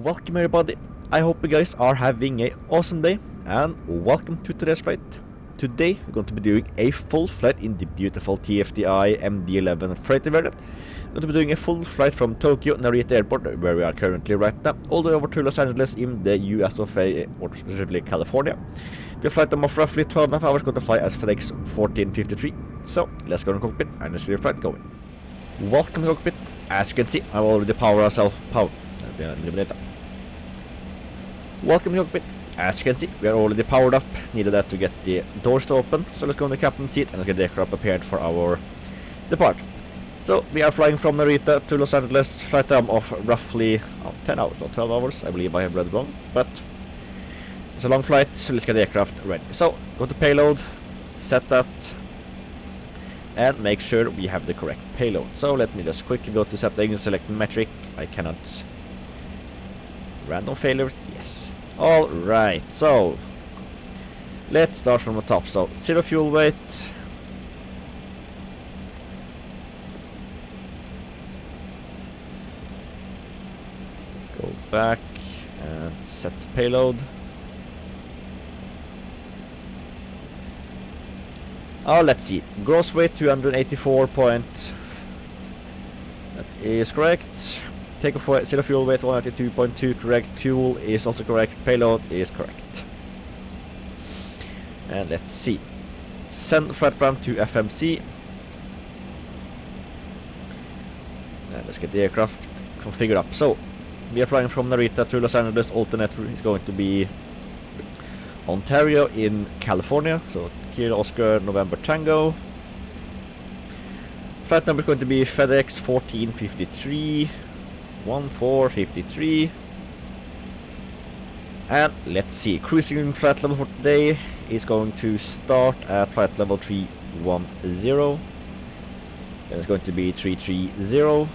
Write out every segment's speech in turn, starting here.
Welcome everybody, I hope you guys are having an awesome day and welcome to today's flight. Today we're going to be doing a full flight in the beautiful TFDI MD-11 freighter variant. We're going to be doing a full flight from Tokyo Narita Airport, where we are currently right now, all the way over to Los Angeles in the US of A, or specifically California. The flight time of roughly 12.5 hours, going to fly as Fedex 1453. So let's go in the cockpit and let's get the flight going. Welcome to the cockpit. As you can see, I've already powered ourselves. Welcome to the cockpit. As you can see, we are already powered up. Needed that to get the doors to open. So let's go in the captain's seat and let's get the aircraft prepared for our departure. So we are flying from Narita to Los Angeles. Flight time of roughly 10 hours or 12 hours. I believe I have read wrong, but it's a long flight. So let's get the aircraft ready. So go to payload, set that, and make sure we have the correct payload. So let me just quickly go to settings, select metric. I cannot. Random failure, yes. Alright, so let's start from the top. So 0 fuel weight. Go back and set the payload. Oh, let's see. Gross weight 284 point. That is correct. Takeoff weight, 0 fuel weight 192.2 correct. Fuel is also correct. Payload is correct. And let's see. Send flight plan to FMC. And let's get the aircraft configured up. So we are flying from Narita to Los Angeles. Alternate is going to be Ontario in California. So Kilo Oscar November Tango. Flight number is going to be Fedex 1453. 1453. And let's see, cruising flight level for today is going to start at flight level 310. Then it's going to be 330.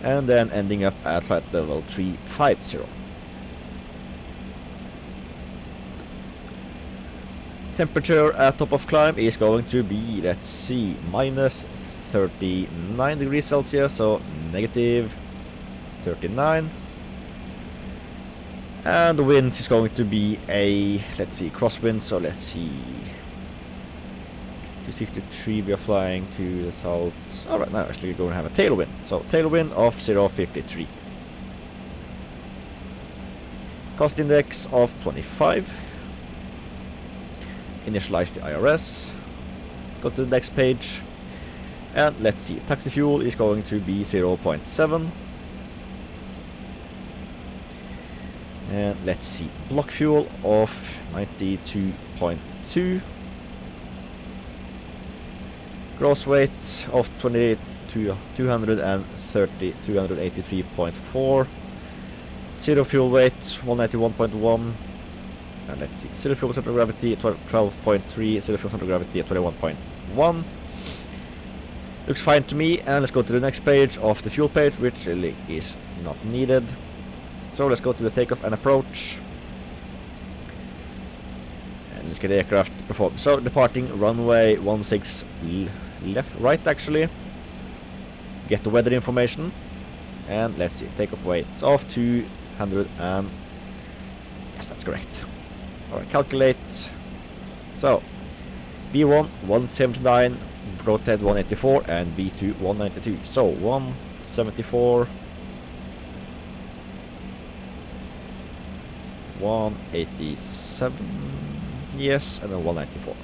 And then ending up at flight level 350. Temperature at top of climb is going to be, let's see, minus 39 degrees Celsius, so negative 39. And the winds is going to be a, let's see, crosswind, so let's see, 263, we are flying to the south. Alright, now actually we're going to have a tailwind, so tailwind of 0.53. Cost index of 25. Initialize the IRS. Go to the next page. And let's see, taxi fuel is going to be 0.7. And let's see, block fuel of 92.2. Gross weight of 283.4. Zero fuel weight 191.1. And let's see, zero fuel center of gravity 12.3. Zero fuel center of gravity 21.1. Looks fine to me, and let's go to the next page of the fuel page, which really is not needed. So let's go to the takeoff and approach. And let's get the aircraft performed. So departing runway 16 right actually. Get the weather information. And let's see, takeoff weight of 200 and... yes, that's correct. Alright, calculate. So, B1 179. Rotate 184 and B2 192. So 174, 187, yes, and then 194.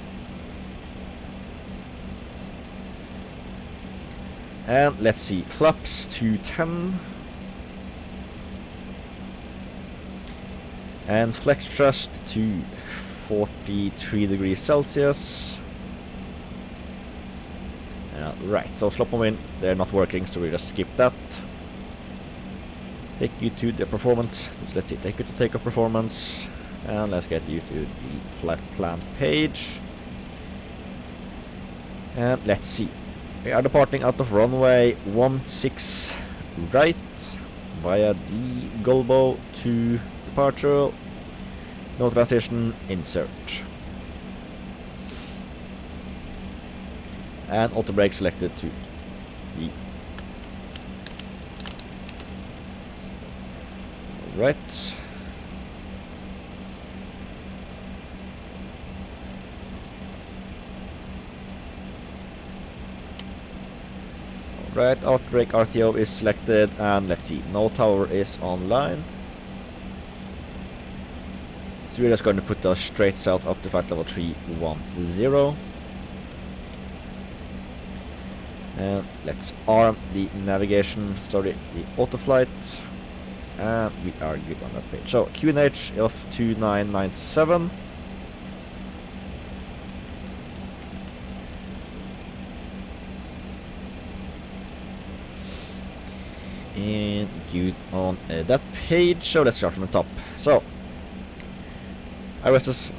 And let's see, flaps 210. And flex thrust to 43 degrees Celsius. Right, so slop them in, they're not working, so we just skip that. Take you to the performance, let's see, take you to takeoff performance, and let's get you to the flight plan page. And let's see, we are departing out of runway 16 right, via the Golbo to departure, no transition, insert. And auto brake selected to the Right. Right, outbreak RTO is selected, and let's see, no tower is online. So we're just going to put us straight south up to flight level 310. And let's arm the navigation, sorry, the auto flight. And we are good on that page. So QNH of 2997. And good on that page. So let's start from the top. So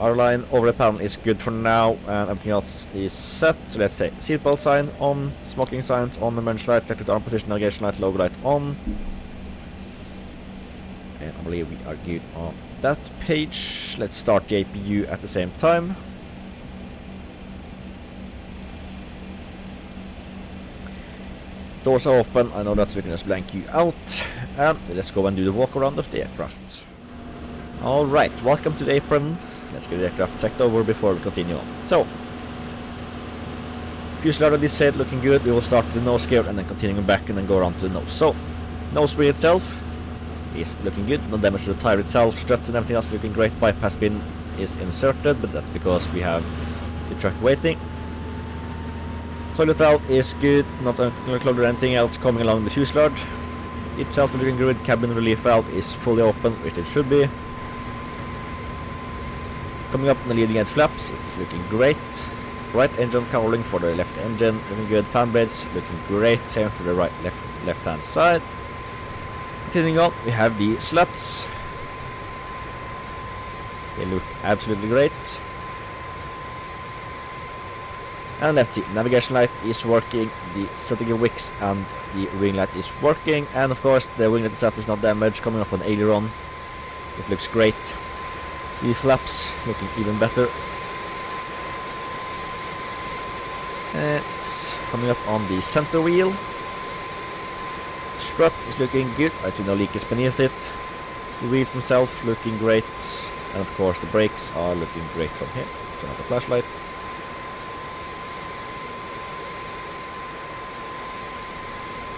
our line over the panel is good for now, and everything else is set. So let's say seatbelt sign on, smoking signs on, emergency light, selected arm position, navigation light, logo light on. And I believe we are good on that page. Let's start the APU at the same time. Doors are open, I know that, we can just blank you out. And let's go and do the walk around of the aircraft. Alright, welcome to the apron. Let's get the aircraft checked over before we continue on. So, fuselage on this side looking good. We will start with the nose gear and then continuing back and then go around to the nose. So, nose wheel itself is looking good. No damage to the tire itself. Strut and everything else looking great. Bypass pin is inserted, but that's because we have the truck waiting. Toilet valve is good. Not unclogged or anything else coming along the fuselage. Itself looking good. Cabin relief valve is fully open, which it should be. Coming up on the leading edge flaps, it is looking great. Right engine cowling for the left engine, looking good. Fan blades looking great, same for the left hand side. Continuing on, we have the slats. They look absolutely great. And let's see, navigation light is working, the setting wicks and the wing light is working, and of course the wing light itself is not damaged. Coming up on aileron, it looks great. The flaps looking even better. It's coming up on the center wheel. Strut is looking good. I see no leakage beneath it. The wheels themselves looking great, and of course the brakes are looking great from here. Turn on the flashlight.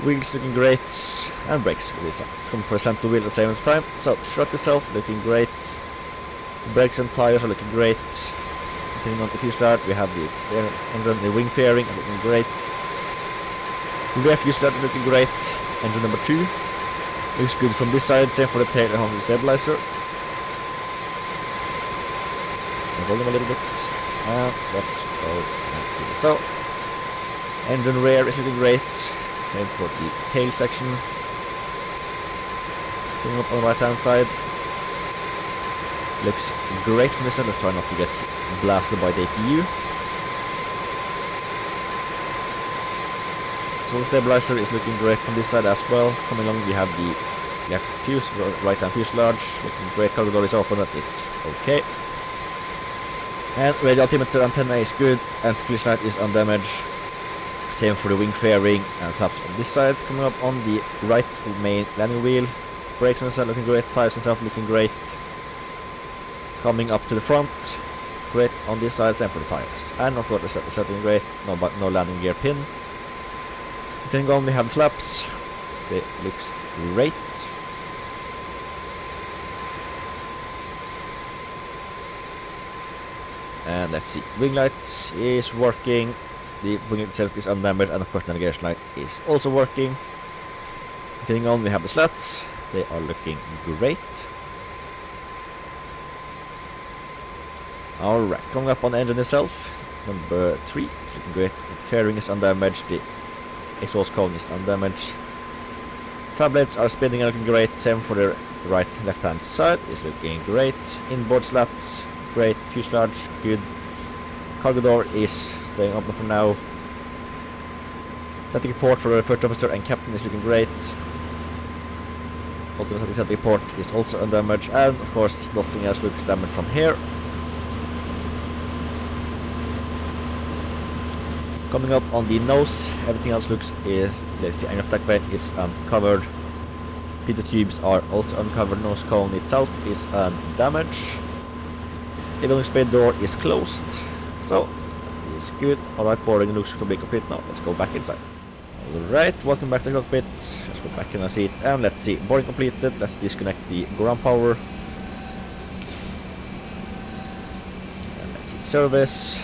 Wheels looking great, and brakes come for center wheel at the same time. So strut itself looking great. Brakes and tires are looking great. Continuing on the fuselage, we have the wing fairing looking great. The rear fuselage looking great. Engine number 2 looks good from this side, same for the tail and the stabilizer. Volume a little bit, and let's go and see. So, engine rear is looking great, same for the tail section. Coming up on the right hand side, looks great from this side. Let's try not to get blasted by the APU. So the stabilizer is looking great from this side as well. Coming along, we have the right hand fuselage looking great. Cargo door is open, but it's okay. And radio altimeter antenna is good, and collision light is undamaged. Same for the wing fairing and flaps on this side. Coming up on the right main landing wheel, brakes on the side looking great, tires themselves looking great. Coming up to the front, great on this side, same for the tires. And of course the strut is looking great, no landing gear pin. Continuing on, we have the flaps. They looks great. And let's see, wing light is working. The wing itself is undamaged, and of course the navigation light is also working. Continuing on, we have the slats. They are looking great. Alright, coming up on the engine itself, number 3, it's looking great. The fairing is undamaged, the exhaust cone is undamaged. Fan blades are spinning and looking great, same for the left hand side, it's looking great. Inboard slats, great. Fuselage, good. Cargo door is staying open for now. Static port for the first officer and captain is looking great. Ultimate static port is also undamaged, and of course nothing else looks damaged from here. Coming up on the nose, everything else looks let's see, angle of attack plane is uncovered. Pitot tubes are also uncovered. Nose cone itself is undamaged. Avionics bay door is closed. So, it's good. Alright, boarding looks to be complete now. Let's go back inside. Alright, welcome back to the cockpit. Let's go back in our seat and let's see. Boarding completed. Let's disconnect the ground power. And let's see. Service.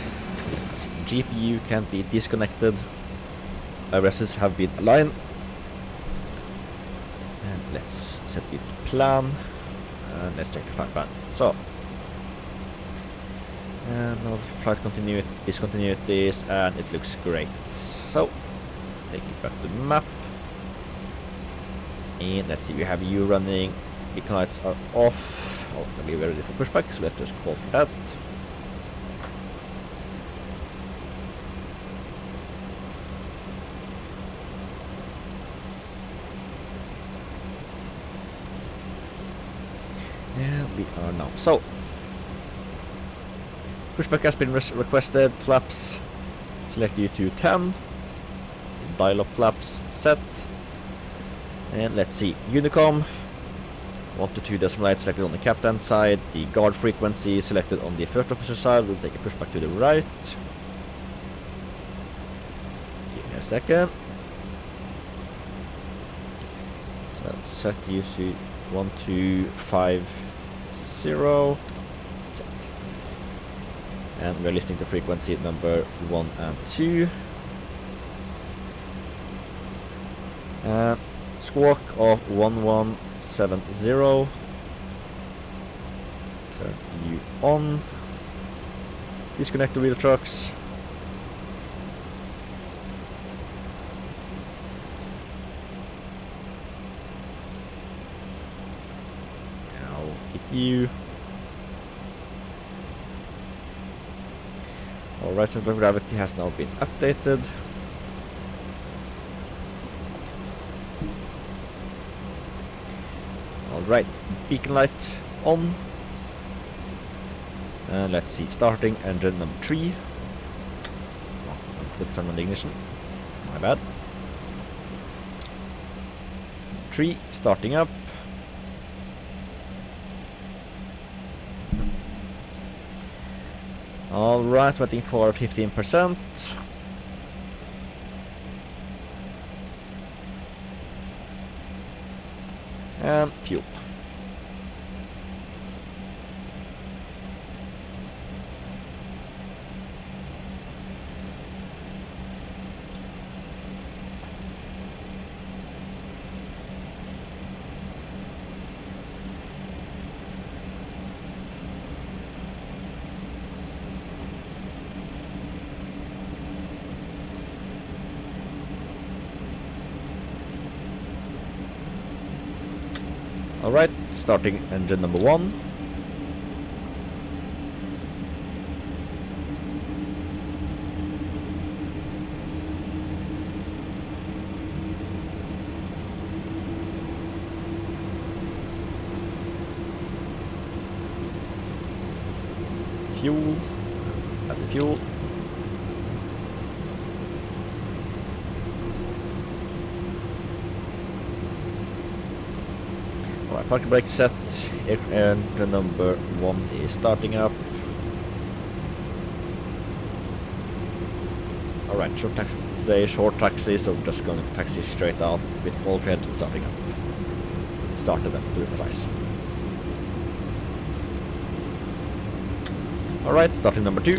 GPU can't be disconnected. IRSs have been aligned. And let's set it to plan. And let's check the flight plan. So. And no flight discontinuities, and it looks great. So, take it back to the map. And let's see, we have U running. Beacon lights are off. Oh, gonna be ready for pushback, so let's just call for that. And we are now. So, pushback has been requested. Flaps select U to 10. Dial-up flaps set. And let's see. Unicom 1 to 2 decimal light selected on the captain side. The guard frequency selected on the first officer side. We'll take a pushback to the right. Give me a second. So set U to 1250. Set. And we're listing the frequency number 1 and 2. Squawk of 1170. Turn U on. Disconnect the wheel trucks. Now hit U. Alright, center of gravity has now been updated. Alright, beacon light on. And let's see, starting engine number 3. Oh, I could turn on the ignition. My bad. 3, starting up. Alright, waiting for 15%. And fuel. Alright, starting engine number 1. Fuel. Add the fuel. Alright, parking brake set, engine number 1 is starting up. Alright, short taxi today, short taxi, so we're just going to taxi straight out with all Trijet starting up. Started them, do it twice. Alright, starting number 2.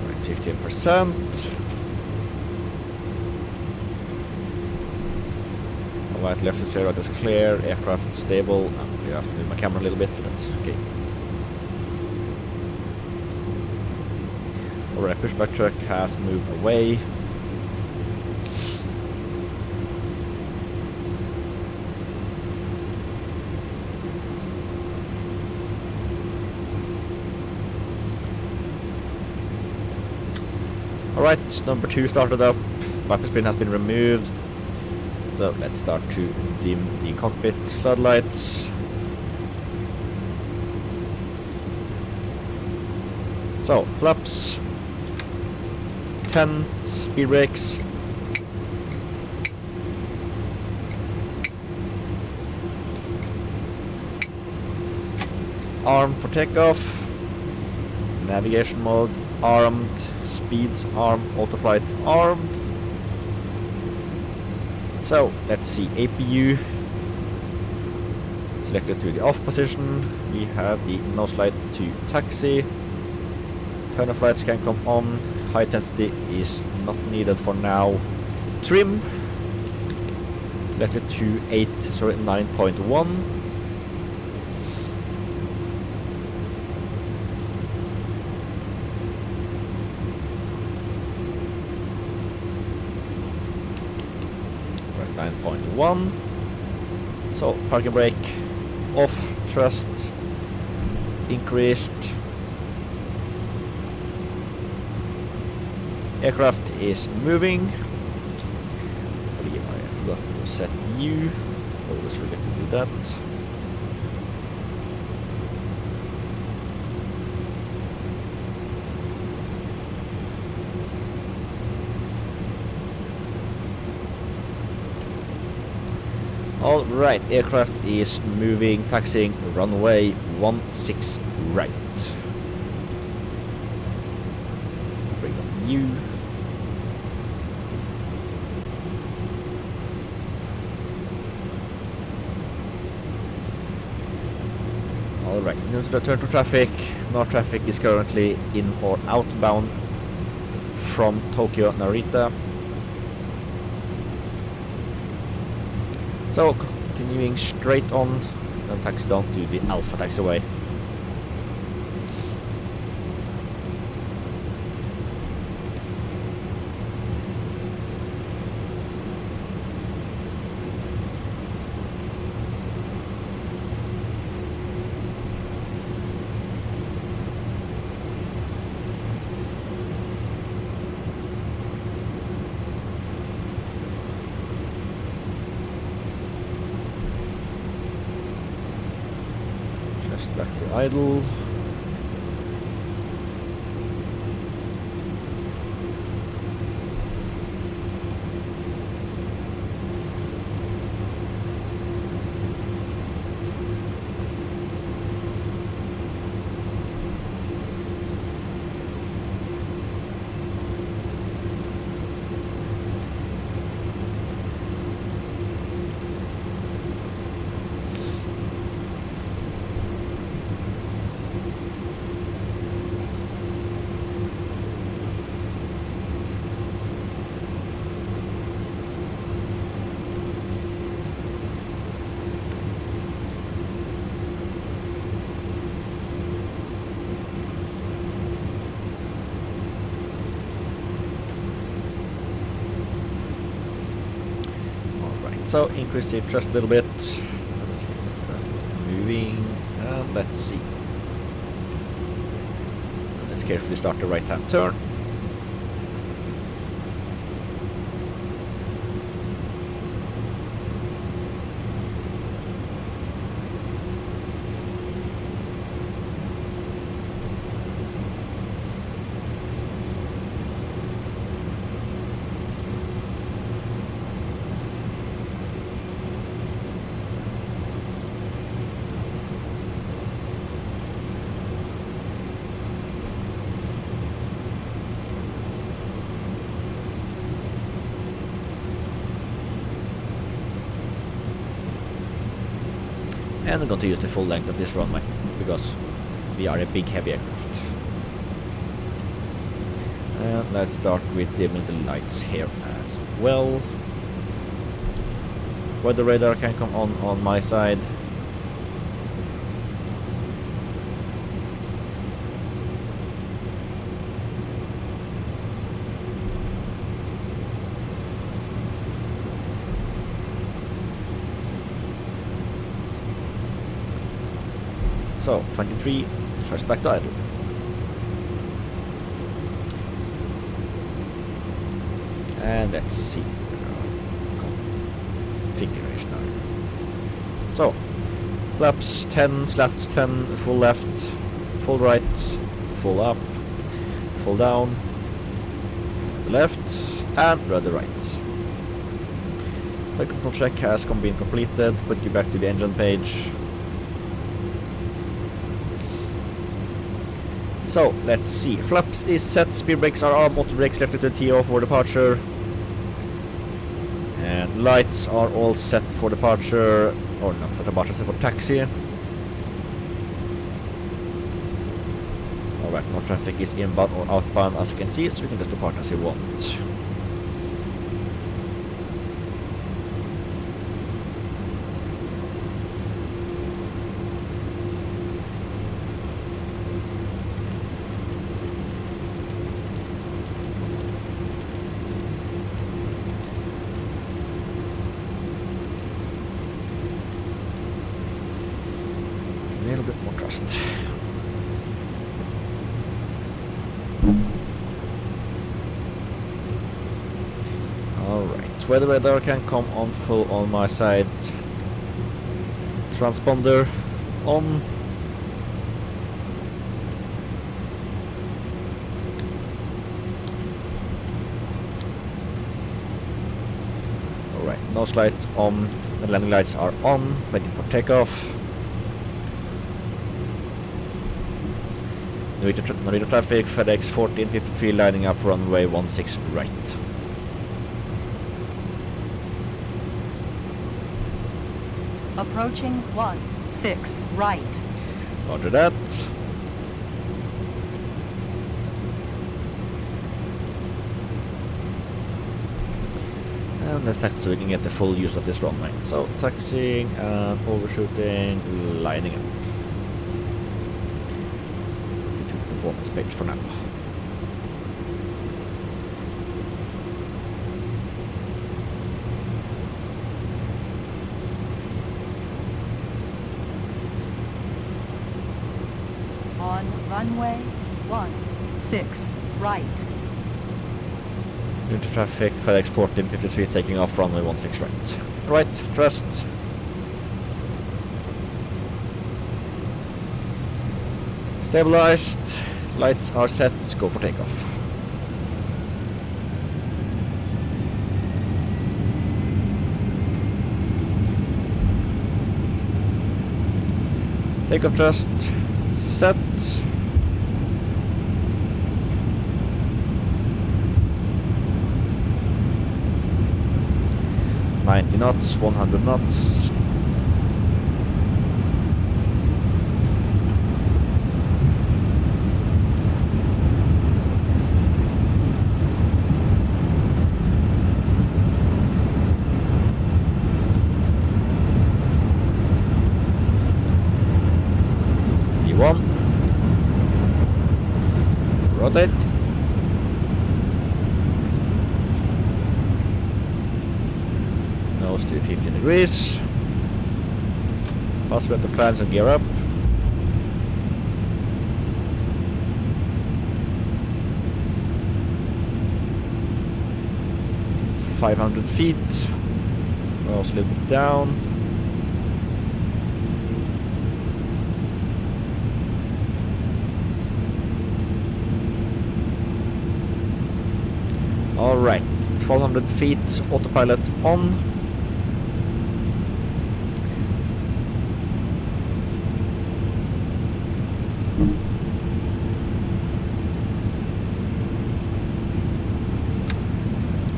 Alright, 15%. Alright, left is clear, right is clear, aircraft stable. I have to move my camera a little bit, but that's okay. Alright, pushback truck has moved away. Alright, number 2 started up. Viper spin has been removed. So let's start to dim the cockpit floodlights. So flaps, 10, speed brakes, arm for takeoff, navigation mode, armed, speeds, armed, autoflight, armed. So let's see, APU selected to the off position. We have the nose light to taxi. Turn of lights can come on. High intensity is not needed for now. Trim selected to 9.1. Right, 9.1. So parking brake off, thrust increased. Aircraft is moving. I believe I forgot to set U. Always forget to do that. Alright, aircraft is moving, taxiing runway 16 right. Bring up U. Alright, now to return to traffic. No traffic is currently in or outbound from Tokyo Narita. So continuing straight on and taxi down to the Alpha taxiway. Back to idle. So increase the thrust a little bit. Moving, and let's see. Let's carefully start the right-hand turn. And I'm going to use the full length of this runway because we are a big heavy aircraft. And let's start with dimming the lights here as well. Weather radar can come on my side. So 23, first back to idle. And let's see. So, flaps 10, slats 10, full left, full right, full up, full down, left, and rudder right. The control check has been completed. Put you back to the engine page. So, let's see. Flaps is set, speed brakes are on, motor brakes left to TO for departure. And lights are all set for departure, or not for departure, set for taxi. Alright, no traffic is inbound or outbound as you can see, so we can just depart as you want. A little bit more trust. Alright, weather radar can come on full on my side. Transponder on. Alright, nose light on, the landing lights are on, waiting for takeoff. Narita traffic, Fedex 1453 lining up runway 16 right. Approaching 16 right. Roger that. And let's taxi so we can get the full use of this runway. So taxiing and overshooting, lining up. Performance page for now. On runway 16 right. Into traffic, Fedex 1453 taking off runway 16 right. Right, trust. Stabilized, lights are set, go for takeoff. Takeoff thrust, set. $90 knots, 100 knots. V1. Rotate. Nose to 15 degrees. Pass with the flaps and gear up. $500 feet. Nose a little bit down. Alright, 1200 feet, autopilot on.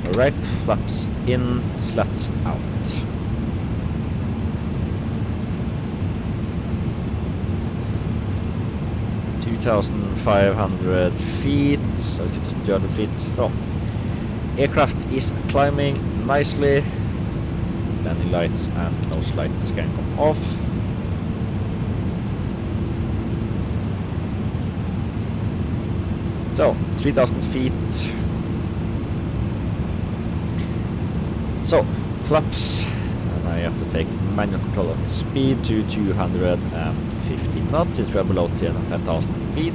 Alright, flaps in, slats out. $2,500 feet, so 2,200 feet. Oh. Aircraft is climbing nicely. Landing lights and nose lights can come off. So, 3,000 feet. So, flaps. And I have to take manual control of the speed to 250 knots since we are below 10,000 feet.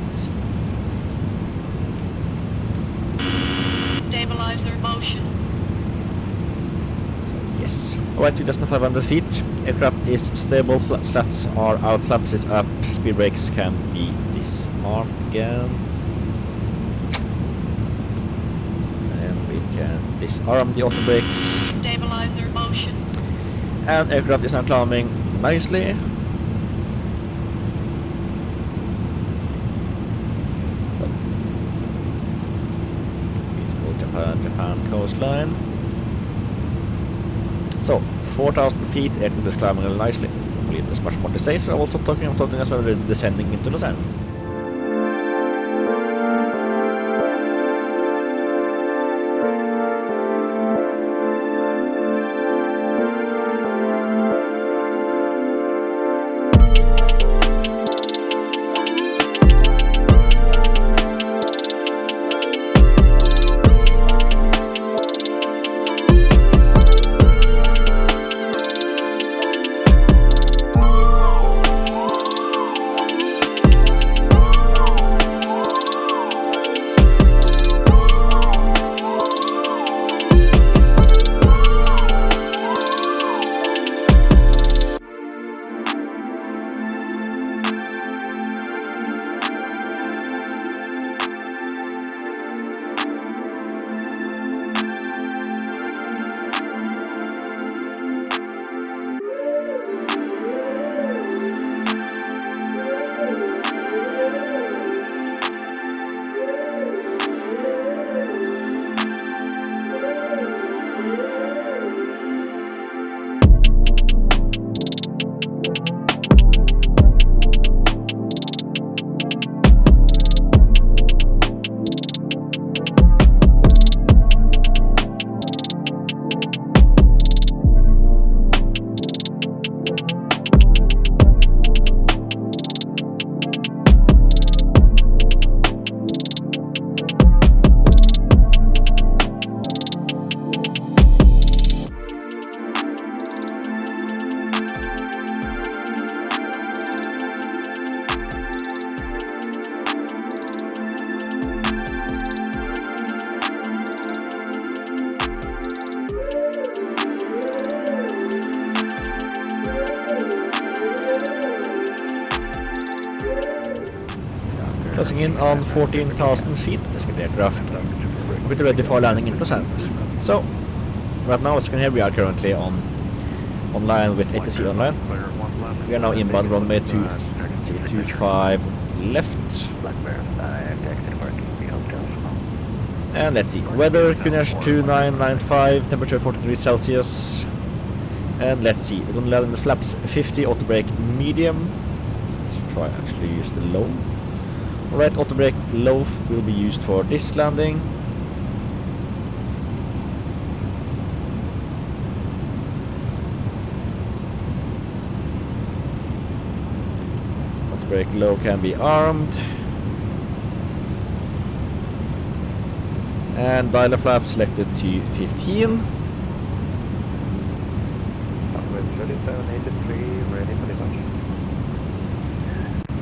Stabilize their motion. So, yes. Alright, so just 500 feet. Aircraft is stable, slats are out, flaps is up, speed brakes can be disarmed again. And we can disarm the auto brakes. Stabilizer motion. And aircraft is now climbing nicely. Beautiful Japan coastline. So, 4,000 feet, aircraft is climbing really nicely. I believe there's much more to say, so I'm also talking as well as descending into Los Angeles. Closing in on 14,000 feet. Let's get the aircraft pretty ready for landing in Los Angeles. So, right now, as you can hear, we are currently online with ATC online. We are now inbound runway 25 left. And let's see, weather Kunesh 2995, temperature 40 degrees Celsius. And let's see, we're going to land in the flaps 50, auto brake medium. Let's try actually use the low. Alright, auto brake low will be used for this landing. Auto brake low can be armed. And dialer flap selected to 15. Runway 3783, ready for departure.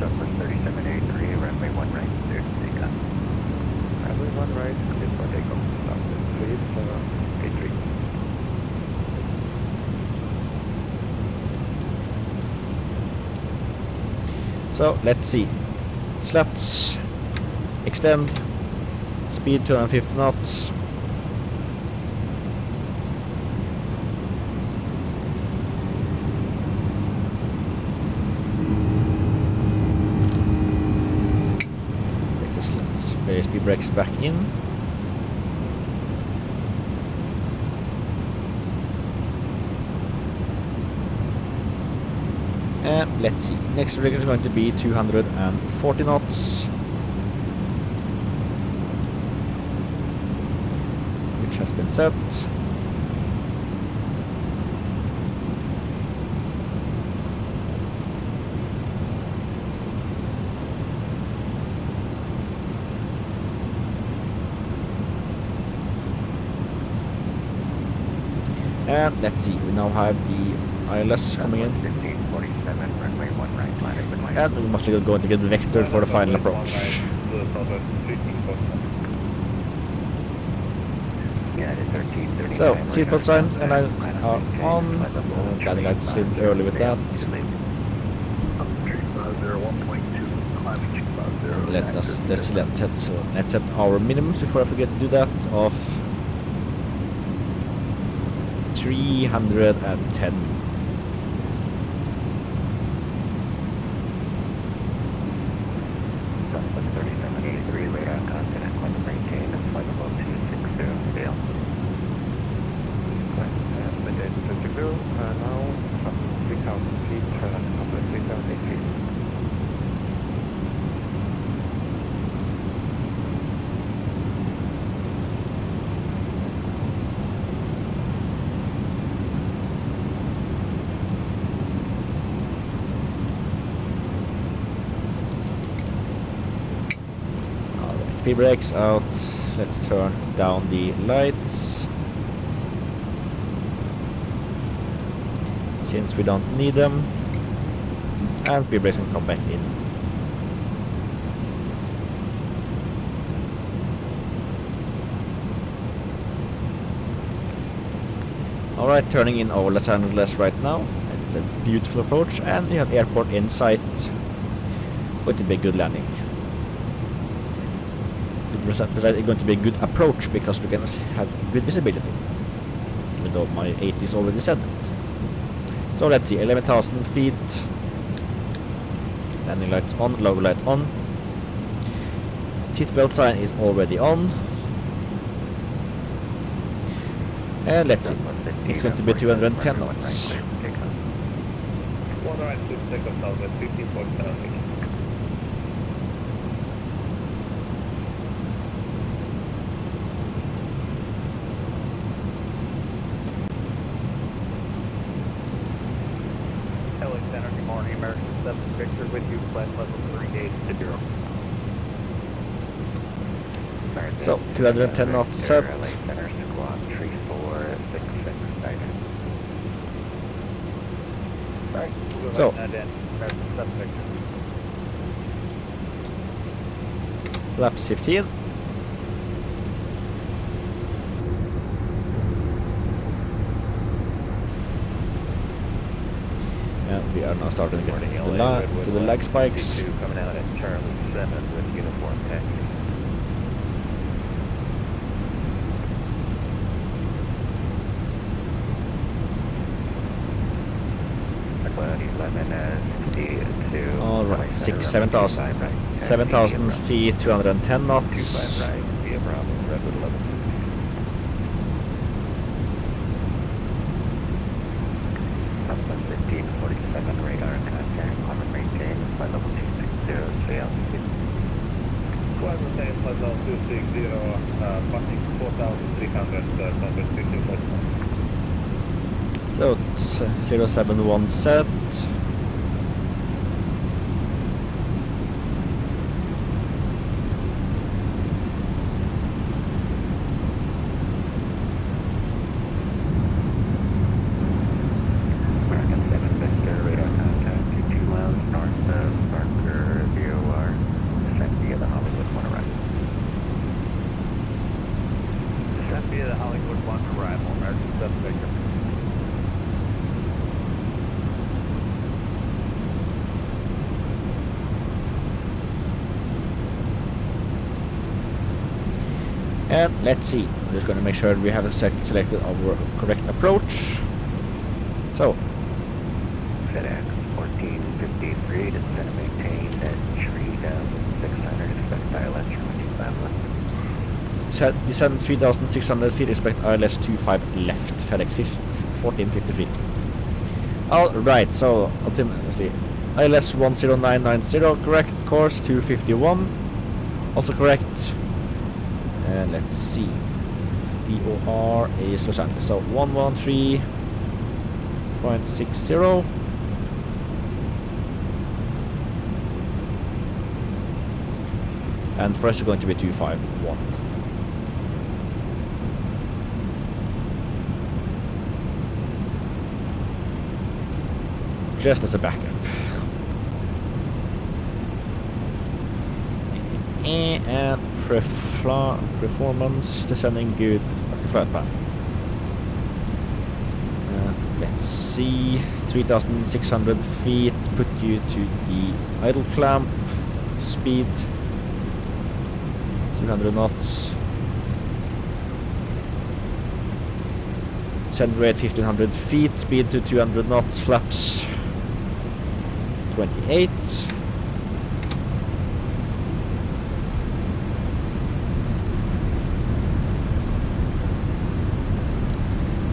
Number 3783, runway 1 right, clear to take off. Runway 1 right, clear for takeoff. Number 3783. So let's see. Slats, extend, speed 250 knots. Take the speed brakes back in. And let's see, next rig is going to be 240 knots, which has been set. And let's see, we now have the ILS coming in. 1547, runway 1 right, landed with my... And we must go to get the vector for the final approach. United 1339. So, seatbelt signs and lights are on. Landing lights a little early with that. Let's set our minimums before I forget to do that of 310. Southwest 3783, radar contact, climb and maintain, and flight level 260, scale. Maintain 52, now up 3,000 feet, up to 3,008 feet. Speed brakes out. Let's turn down the lights since we don't need them, and speed brakes can come back in. Alright, turning in over Los Angeles right now. It's a beautiful approach, and we have airport in sight. Going to be a good landing. It's going to be a good approach because we can have good visibility, even though my 80 already said that. So let's see, 11,000 feet, landing lights on, logo light on, seatbelt sign is already on, and let's see, it's going to be 210 knots. Victor with you, flight level 380. So, 210 knots set. Center squad 3466 So, flaps 15. And we are now starting to get to the lag spikes. Coming out at Charlie 7 with uniform taxi. Alright, 7,000 feet, 210 knots. Radar contact, climb and maintain, flight level 260, sail. Climb and maintain, flight level 260, passing 4,300, number 50. So it's 071 set. And let's see, I'm just going to make sure we have selected our correct approach. So, Fedex 1453 to set and maintain at 3,600, expect ILS 25 left. descend 3,600 feet, expect ILS 25 left, Fedex 1453. Alright, so ultimately, ILS 10990, correct, course 251, also correct. And let's see, VOR is Los Angeles, so 113.60. And first is going to be 251. Just as a backup. And performance descending good. sjöplan. Let's see, 3,600 feet, put you to the idle clamp, speed 200 knots, send rate 1500 feet, speed to 200 knots, flaps 28.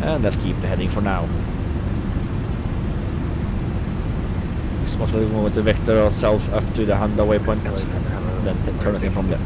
And let's keep the heading for now. Most likely move the vector ourselves up to the Honda waypoint, then turn it in from there.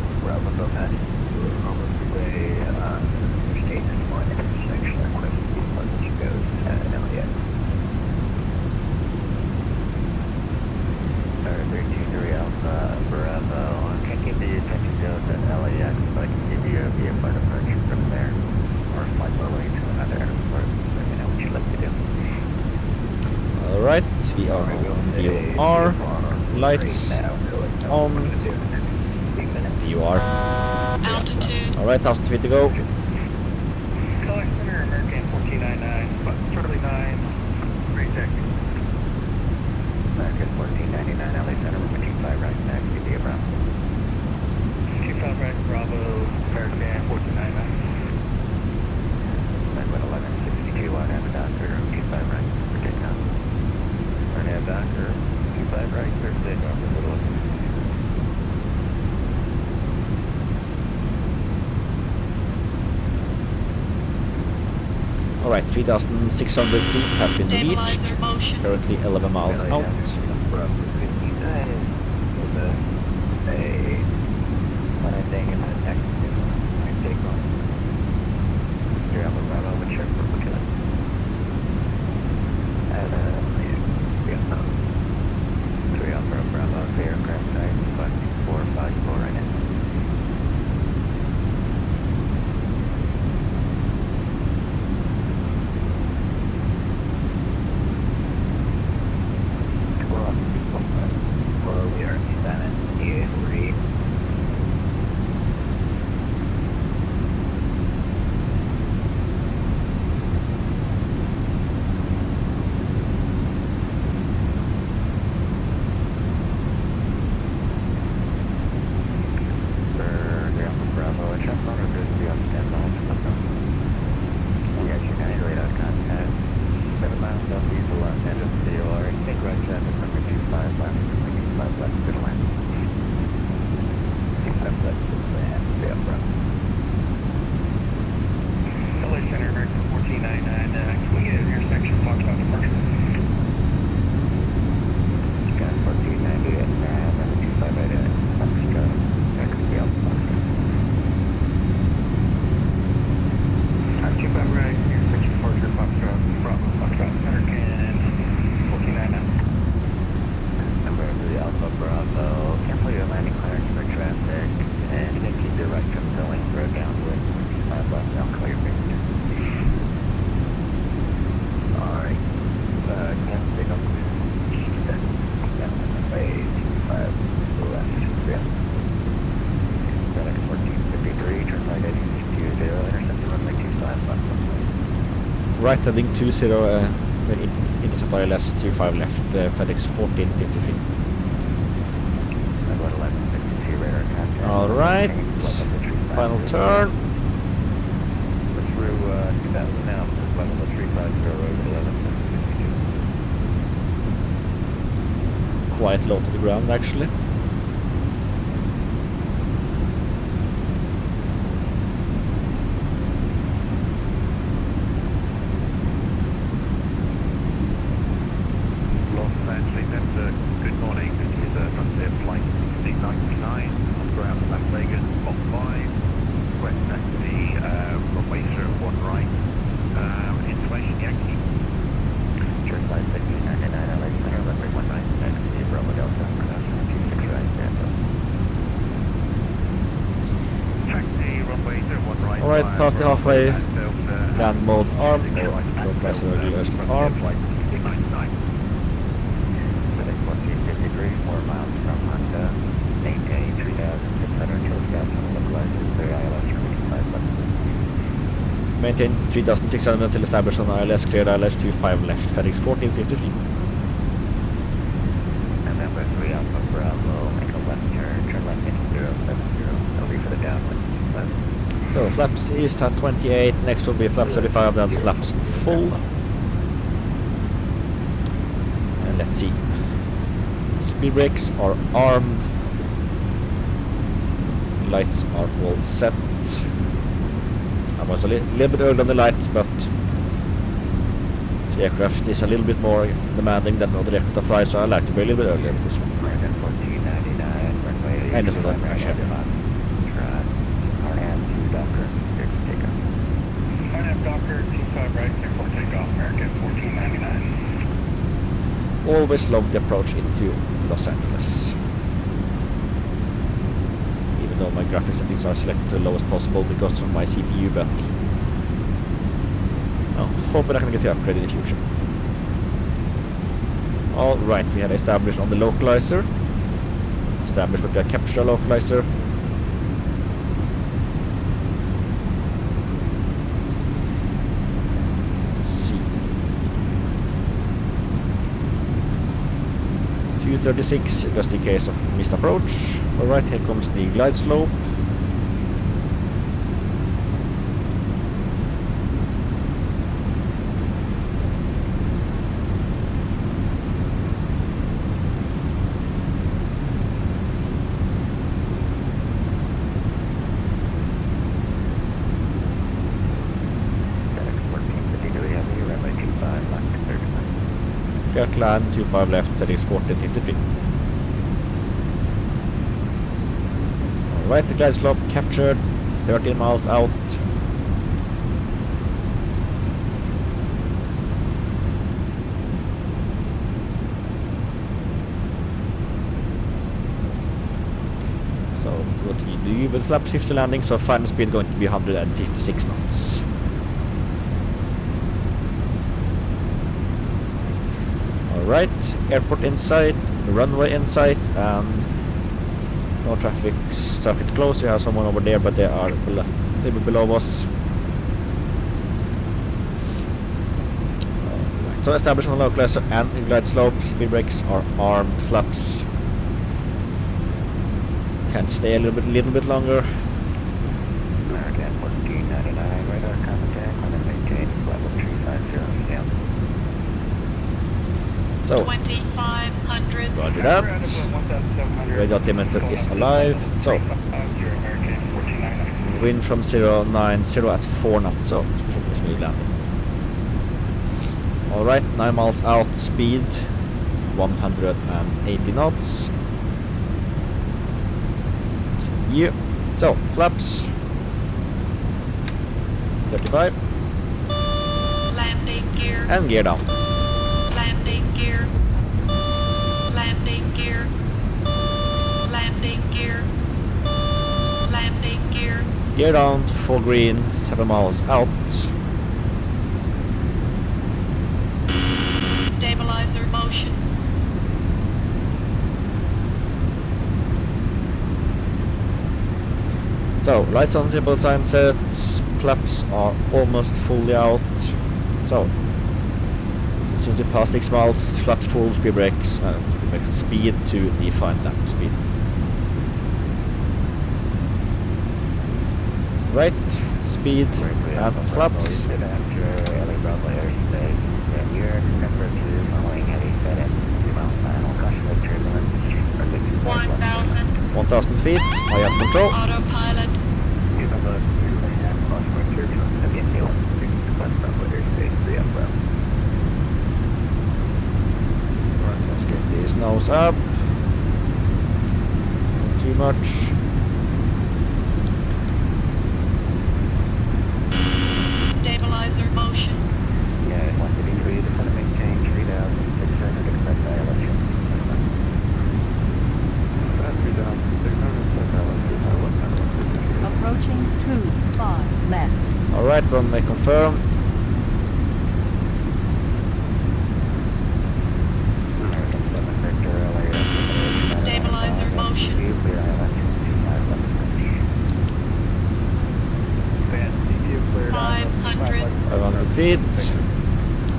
Alright, we are on VOR, lights on, VOR. Altitude. Alright, 1,000 feet to go. Color Center, American 1499, Charlie 9, reject. American 1499, LA Center, 25 right, next, India Bravo. 25 right, Bravo, American 1499. Redwood 1162 on M Doctor, 25 right, protect now. On M Doctor, 25 right, 36 off the middle. Alright, 3,600 feet has been reached. Stabilizer motion. Currently 11 miles out. Right heading 20, interceptor LS 25 left, Fedex 1453. Alright, final turn. Through 2000 now, level 350 11. Quite low to the ground actually. Good morning, this is Frontier Flight 1699 on ground Las Vegas, Block 5, West Taxi, runway 01 right, information Yankee. Turn Flight 1699, LA Center, runway 19, taxi, Bravo Delta, production 26 right, stand up. Taxi, runway 01 right. Alright, past the halfway, Delta, land mode arm, Delta, or press the arm. Flight 1699. 4 miles from Honda, maintain 3,600 kilograms on localized 3 ILS 25 bucks. maintain 3600 until established on ILS, cleared ILS 25 left, Fedex 1453. November 3 Alpha Bravo, make a left turn left into 070, over for the downwind. So flaps east at 28, next will be flaps 35, then flaps full. And let's see. Speed brakes are armed. Lights are all set. I was a little bit early on the lights, but the aircraft is a little bit more demanding than other aircraft to fly, so I like to be a little bit earlier with this one. And this was on crash heavy. Docker, 25 right, clear for takeoff, American 1499. Always love the approach into Los Angeles. Even though my graphics settings are selected to the lowest possible because of my CPU, but hoping I can get the upgrade in the future. Alright, we had established on the localizer. Established with the capture localizer. Let's see. 236 just in case of missed approach. Alright, here comes the glide slope. Clear climb, 25 left, Fedex 1453. Alright, the glide slope captured, 13 miles out. So, what do you do with flap 50 landing? So, final speed going to be 156 knots. Alright, airport in sight, runway in sight, and no traffic close. We have someone over there, but they are a little bit below us. Alright, so established on the localizer and glide slope. Speed brakes are armed, flaps can stay a little bit longer. American 1499, radar contact, limit maintained, level 350, down. So, 2500. roger that. Radio altimeter is alive. So, wind from 090 at 4 knots, so it's smooth landing. Alright, 9 miles out, speed 180 knots. Yeah. So, flaps 35 Landing gear. and gear down. Landing gear. Landing gear. Landing gear. Landing gear. Gear down to full green, 7 miles out. Stabilizer motion. So, lights on, simple sign sets, flaps are almost fully out. So, as soon as you pass 6 miles, flaps full, speed brakes, speed to define landing speed. Right, speed and flaps. One 1000 feet, I have control. autopilot. Let's get these nose up. Not too much. Stabilizer motion. Approaching 25 left. Alright, runway confirmed. Stabilizer motion. 500. feet.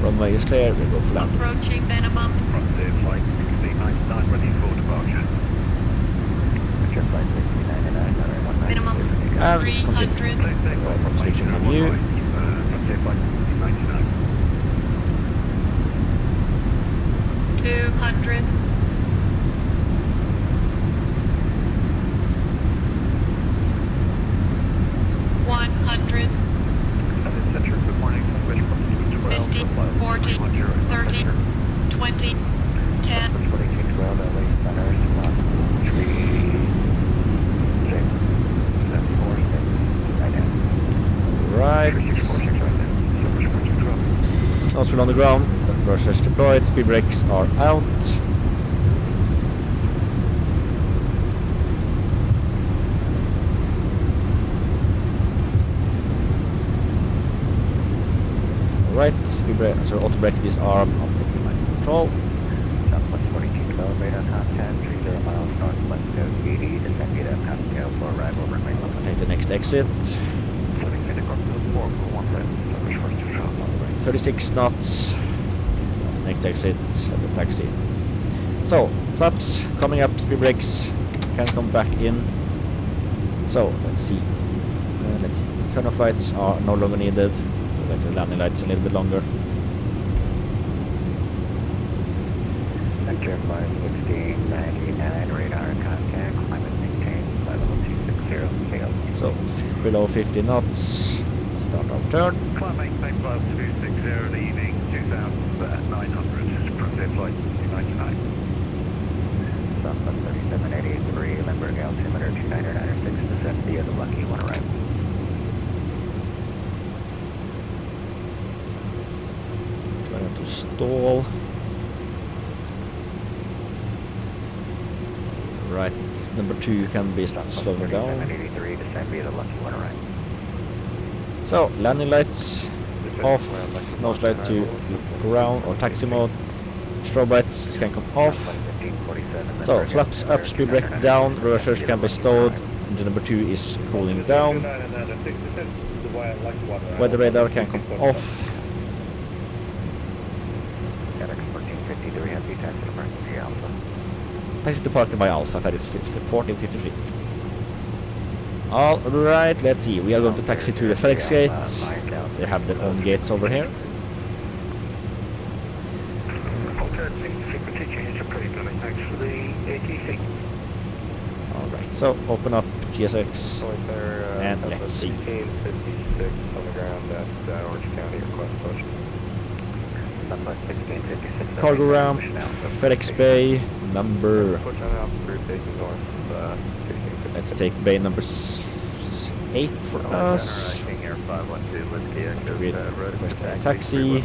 Runway is clear, we go for landing. Approaching minimum. Frontier flight 1699 ready for departure. Jet flight 1699, runway 19. Minimum. And 300. continue. Stay stable, Switching formation view. right. Frontier flight 1699. 200. 100. Center, good morning. Wish from 12 50, for flight 40, 30, 20, 10. Switch 4212, LA Center, slot 3, 6, 7, 4, 6, right now. Right. 3646 right now. Switch 4212. Also on the ground. Converters deployed. Speed brakes are out. Right, speed brake, so auto brake is arm of the line control. Southwest 4212, radar contact, 30 miles northwest of 80, descend via Pascal for arrival, runway 11. Take the next exit. Flight Fedex 4 for 1 left. Switch 4212. 36 knots. Next exit at the taxi. So, flaps coming up, speed brakes can come back in. So, let's see. Turn off lights are no longer needed. Go back to the landing lights a little bit longer. Jet flight 1699, radar contact, climate maintained, flight level 260, KL. So, below 50 knots. Start our turn. Climb maintain flight 260, leaving 2900. Frontier flight 299. Southwest 3783, Limburg altimeter 2996, descend via the Lucky 1 arrival. Trying to stall. Right, number 2 can be slowed down. 3783, descend via the Lucky 1 arrival. So, landing lights off, nose light to ground or taxi mode. Strobe lights can come off. So, flaps up, speed brake down, reversers can be stowed. Engine number 2 is cooling down. Weather radar can come off. Fedex 1453, heavy taxi emergency Alpha. Taxi departed by Alpha, that is 1453. Alright, let's see. We are going to taxi to the Fedex gate. They have their own gates over here. Alright, so open up GSX and let's see. 1656 on the ground at Orange County, request push. Southwest 1656. Cargo ramp, Fedex Bay, number. Push on out through taking north, 1656. Let's take bay number 8 for us. King Air 512, Whiskey Echo, With road request taxi, taxi.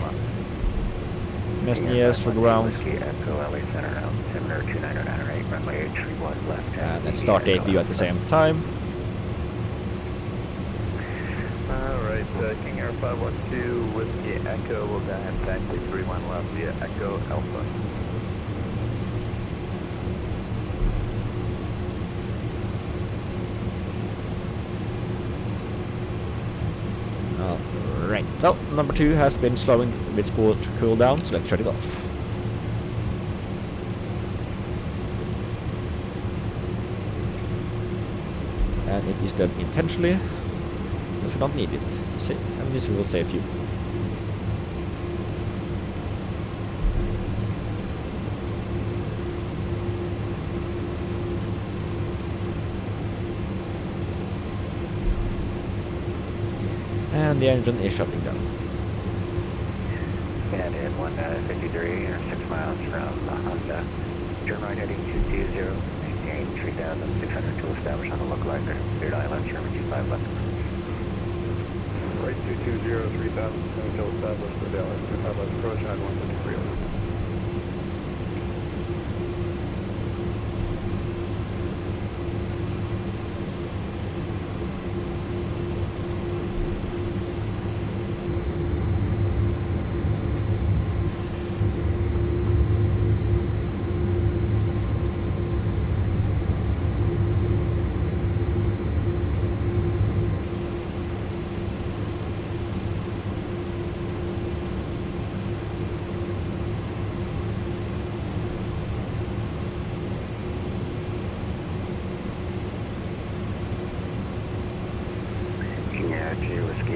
Mesnias for ground. Whiskey Echo, LA Center, altimeter 2998, runway 31 left. And let's start the APU at the same time. Alright, King Air 512, Whiskey Echo, will go ahead and taxi 31 left via Echo Alpha. Alright, so number 2 has been slowing a bit to cool down, so let's shut it off. And it is done intentionally, because we don't need it to save, and this will save you. And the engine is shutting down. And in 153, or 6 miles from Honda. Turn right heading 220, maintain 3,600 to establish on the localizer. Beard Island, Sherman 25 left. Right 220, 3,000 to establish for Dallas. 25 left, approach on 153 left.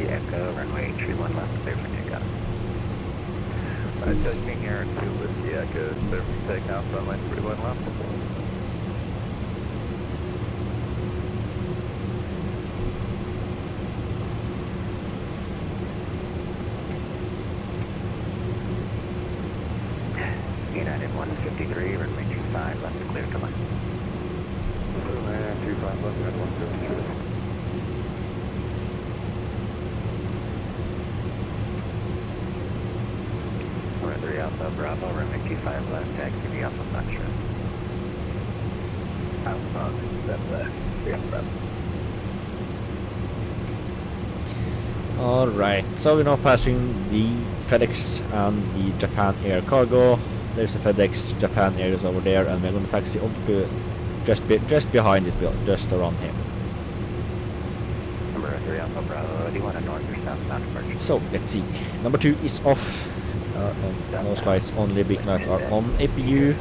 Echo, runway 31 left, clear for takeoff. Touching air 2 Whiskey Echo, clear for takeoff, runway 31 left. United 153, runway 25 left, clear to land. 25 left, United 153. We're 3 Alpha Bravo, runway 25 left, taxi the Alpha Foxtrot. Alpha, step left, 3 Alpha Bravo. Alright, so we're now passing the FedEx and the Japan Air cargo. There's the FedEx, Japan Air is over there, and we're going to taxi up to just behind this building, just around here. Number 3 Alpha Bravo, do you want a north or southbound departure? So let's see. Number 2 is off. And most lights, only beacon lights are on. APU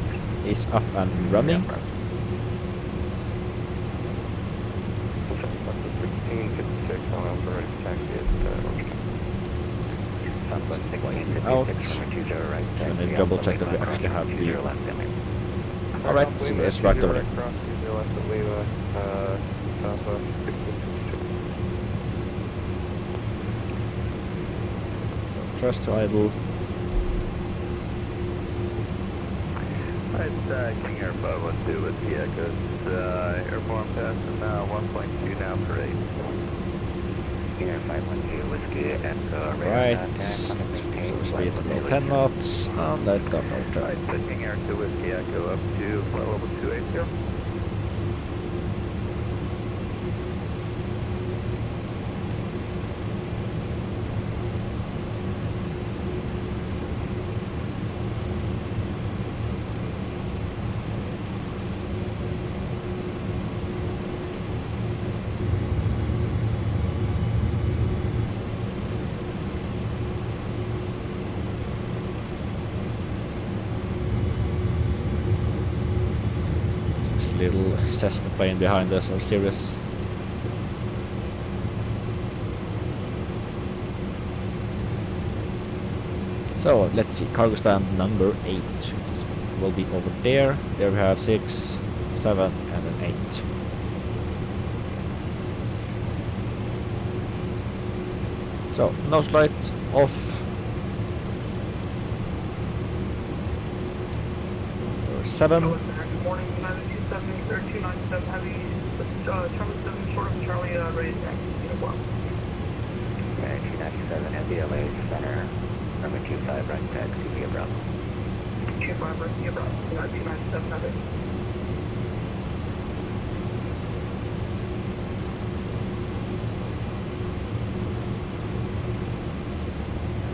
is up and running. 1656 on Alpha, ready to taxi Out. I'm going to double check that we actually have the... Alright, so it's right over there. Trust to idle. King Air 512 with the Echoes, airborne passing now 1.2 now for 8. King Air 512, Whiskey Echo, Right, so speed about 10 knots, and let's start our Right, turn. King Air 2 with the Echo up to flight level 280. Little Cessna plane behind us, are serious. So let's see, cargo stand number 8 will be over there. There we have 6, 7 and an 8. So nose light off. Number 7. Good morning, United 270, 297 Heavy, Charlie 7, short of Charlie, ready to taxi, unit 1. United 297 at the LA Center, runway 25 right, taxi via Bravo. 25 right, via Bravo, United 297 Heavy.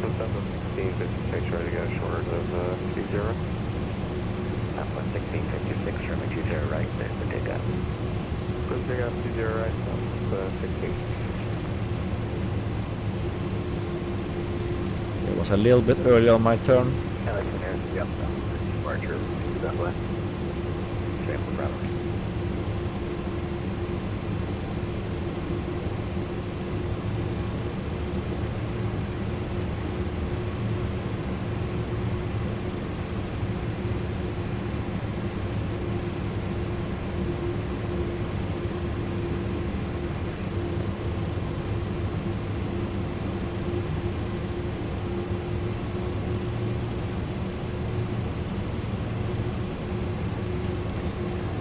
September 1656, ready to go short of 20. Alpha 1656, runway 20 right, clear for takeoff. Clear for takeoff 20 right, 16. It was a little bit early on my turn. Yep, departure, southwest. Straight for Bravo.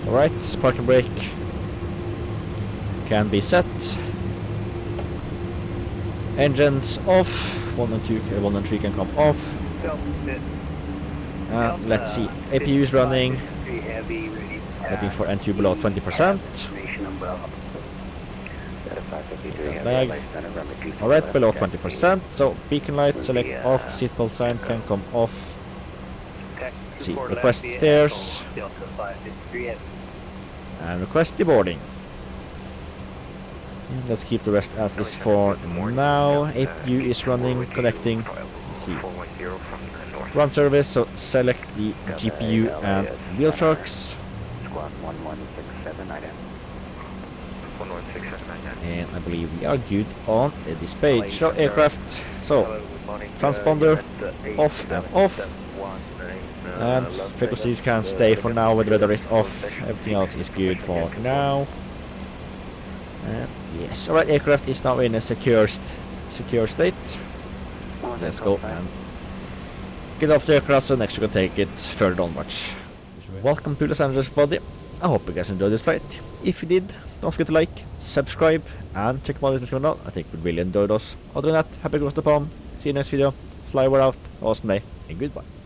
Alright, parking brake can be set. Engines off. 1 and 2, 1 and 3 can come off. Let's see, APU is running. Waiting for N2 below 20%. Flag. Alright, below 20%. So beacon light select off, seatbelt sign can come off. Let's see, request stairs. And request deboarding. Let's keep the rest as is for now. APU is running, connecting. Let's see. Run service, so select the GPU and wheel trucks. Squawk 1167 IDM. And I believe we are good on this page. So aircraft, so transponder off and off. And frequencies can stay for now when the weather is off. Everything else is good for now. And yes, alright, aircraft is now in a secure state. Let's go and get off the aircraft so next we can take it further onwards. Welcome to Los Angeles, buddy. I hope you guys enjoyed this flight. If you did, don't forget to like, subscribe, and check my little channel. I think we'd really enjoy those. Other than that, happy Christmas, Palm. See you next video. Fly well out, awesome day, and goodbye.